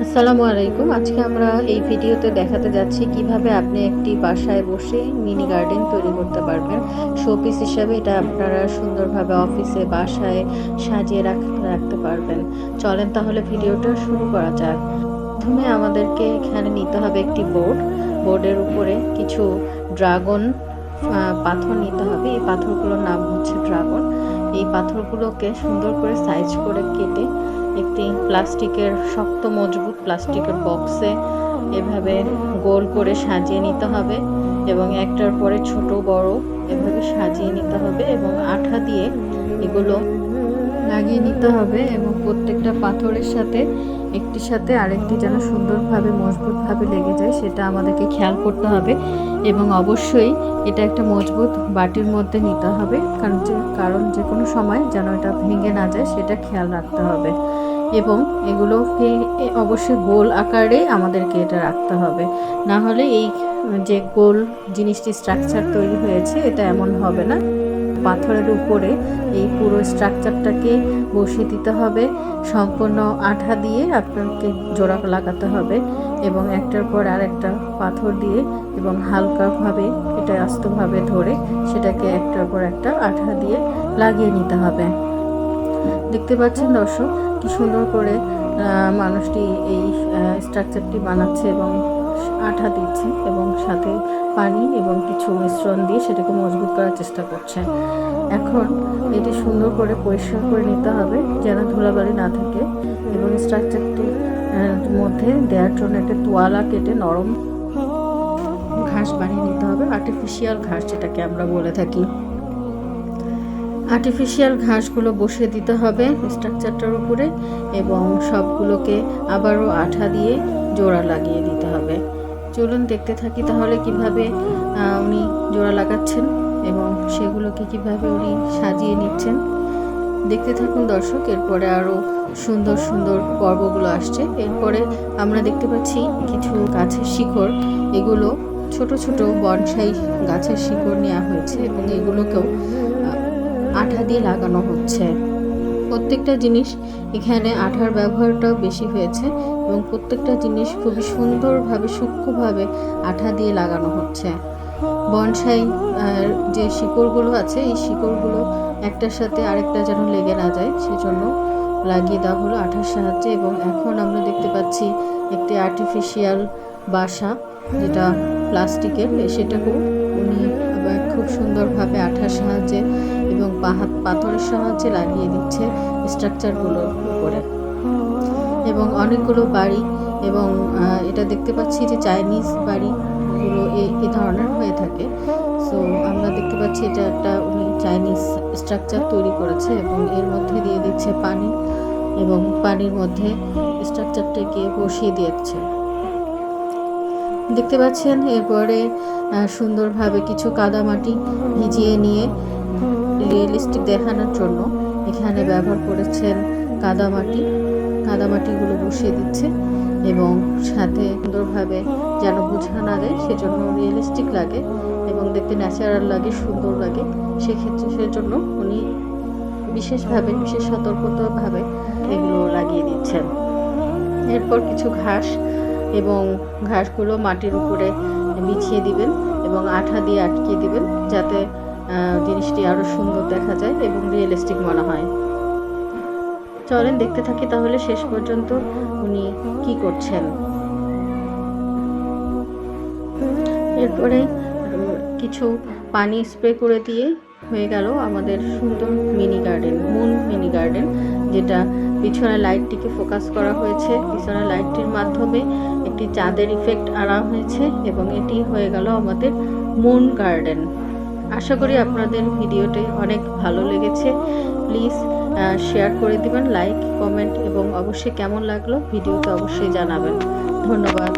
আসসালামু আলাইকুম। আজকে আমরা এই ভিডিওতে দেখাতে যাচ্ছি কিভাবে আপনি একটি বাসায় বসে মিনি গার্ডেন তৈরি করতে পারবেন। শোপিস হিসাবে এটা আপনারা সুন্দরভাবে অফিসে বাসায় সাজিয়ে রাখতে পারবেন। চলেন তাহলে ভিডিওটা শুরু করা যাক। প্রথমে আমাদেরকে এখানে নিতে হবে একটি বোর্ডের উপরে কিছু ড্রাগন পাথর নিতে হবে। এই পাথরগুলোর নাম হচ্ছে ড্রাগন। এই পাথরগুলোকে সুন্দর করে সাইজ করে কেটে একটি প্লাস্টিকের শক্ত মজবুত প্লাস্টিকের বক্সে এভাবে গোল করে সাজিয়ে নিতে হবে এবং একটার পরে ছোট বড় এভাবে সাজিয়ে নিতে হবে এবং আঠা দিয়ে এগুলো লাগিয়ে নিতে হবে এবং প্রত্যেকটা পাথরের সাথে একটির সাথে আরেকটি যেন সুন্দরভাবে মজবুতভাবে লেগে যায় সেটা আমাদেরকে খেয়াল করতে হবে এবং অবশ্যই এটা একটা মজবুত বাটির মধ্যে নিতে হবে কারণ যে কোনো সময় যেন এটা ভেঙে না যায় সেটা খেয়াল রাখতে হবে এবং এগুলোকে অবশ্যই গোল আকারে আমাদেরকে এটা রাখতে হবে, না হলে এই যে গোল জিনিসটি স্ট্রাকচার তৈরি হয়েছে এটা এমন হবে না। পাথরের উপরে এই পুরো স্ট্রাকচারটাকে বসিয়ে দিতে হবে, সম্পূর্ণ আঠা দিয়ে আপনাকে জোড়া লাগাতে হবে এবং একটার পর আরেকটা পাথর দিয়ে এবং হালকাভাবে এটা আস্তভাবে ধরে সেটাকে একটার পর একটা আঠা দিয়ে লাগিয়ে নিতে হবে। দেখতে পাচ্ছেন দর্শক কি সুন্দর করে মানুষটি এই স্ট্রাকচারটি বানাচ্ছে এবং আঠা দিচ্ছে এবং সাথে পানি এবং কিছু মিশ্রণ দিয়ে সেটাকে মজবুত করার চেষ্টা করছে। এখন এটি সুন্দর করে পরিষ্কার করে নিতে হবে যেন ধুলাবালি না থাকে এবং স্ট্রাকচারটির মধ্যে দেওয়ার জন্য একটা তোয়ালা কেটে নরম ঘাস বানিয়ে নিতে হবে, আর্টিফিশিয়াল ঘাস যেটাকে আমরা বলে থাকি। আর্টিফিশিয়াল ঘাসগুলো বসিয়ে দিতে হবে স্ট্রাকচারটার উপরে এবং সবগুলোকে আবারও আঠা দিয়ে জোড়া লাগিয়ে দিতে হবে। চলুন দেখতে থাকি তাহলে কিভাবে উনি জোড়া লাগাচ্ছেন এবং সেগুলোকে কিভাবে উনি সাজিয়ে নিচ্ছেন। দেখতে থাকুন দর্শক। এরপরে আরও সুন্দর সুন্দর পর্বগুলো আসছে। এরপরে আমরা দেখতে পাচ্ছি কিছু গাছের শিকড়, এগুলো ছোট ছোট বনসাই গাছের শিকড় নেওয়া হয়েছে এবং এগুলোকেও আঠা দিয়ে লাগানো হচ্ছে। প্রত্যেকটা জিনিস এখানে আঠার ব্যবহারটাও বেশি হয়েছে এবং প্রত্যেকটা জিনিস খুবই সুন্দরভাবে সূক্ষ্মভাবে আঠা দিয়ে লাগানো হচ্ছে। বনসাই যে শিকড়গুলো আছে এই শিকড়গুলো একটার সাথে আরেকটা যেন লেগে না যায় সেজন্য লাগিয়ে দেওয়া হলো আঠার সাহায্যে। এবং এখন আমরা দেখতে পাচ্ছি একটি আর্টিফিশিয়াল বাসা যেটা প্লাস্টিকের, সেটাকেও উনি খুব সুন্দরভাবে আঠার সাহায্যে এবং পাথরের সাহায্যে লাগিয়ে দিচ্ছে স্ট্রাকচারগুলোর উপরে এবং অনেকগুলো বাড়ি এবং এটা দেখতে পাচ্ছি যে চাইনিজ বাড়িগুলো এই ধরনের হয়ে থাকে। সো আমরা দেখতে পাচ্ছি এটা একটা উনি চাইনিজ স্ট্রাকচার তৈরি করেছে এবং এর মধ্যে দিয়ে দিচ্ছে পানি এবং পানির মধ্যে স্ট্রাকচারটাকে বসিয়ে দিয়েছে দেখতে পাচ্ছেন। এরপরে সুন্দরভাবে কিছু কাদামাটি ভিজিয়ে নিয়ে রিয়েলিস্টিক দেখানোর জন্য এখানে ব্যবহার করেছেন কাদামাটিগুলো বসিয়ে দিচ্ছে এবং সাথে সুন্দরভাবে যেন বোঝা না দেয় সেজন্য রিয়েলিস্টিক লাগে এবং দেখতে ন্যাচারাল লাগে, সুন্দর লাগে। সেজন্য উনি বিশেষ সতর্কতাভাবে এগুলো লাগিয়ে দিচ্ছেন। এরপর কিছু ঘাস এবং ঘাসগুলো মাটির উপরে বিছিয়ে দিবেন এবং আঠা দিয়ে আটকিয়ে দিবেন যাতে জিনিসটি আরো সুন্দর দেখা যায় এবং রিয়েলিস্টিক মনে হয়। চলেন দেখতে থাকি তাহলে শেষ পর্যন্ত উনি কি করছেন। এরপরে কিছু পানি স্প্রে করে দিয়ে হয়ে গেল আমাদের সুন্দর মুন মিনি গার্ডেন, যেটা পিছনে লাইটটিকে ফোকাস করা হয়েছে। পিছনে লাইটটির মাধ্যমে একটি চাঁদের ইফেক্ট আনা হয়েছে এবং এটি হয়ে গেল আমাদের মুন গার্ডেন। আশা করি আপনাদের ভিডিওটি অনেক ভালো লেগেছে। প্লিজ শেয়ার করে দিবেন, লাইক, কমেন্ট এবং অবশ্যই কেমন লাগলো ভিডিওতে অবশ্যই জানাবেন। ধন্যবাদ।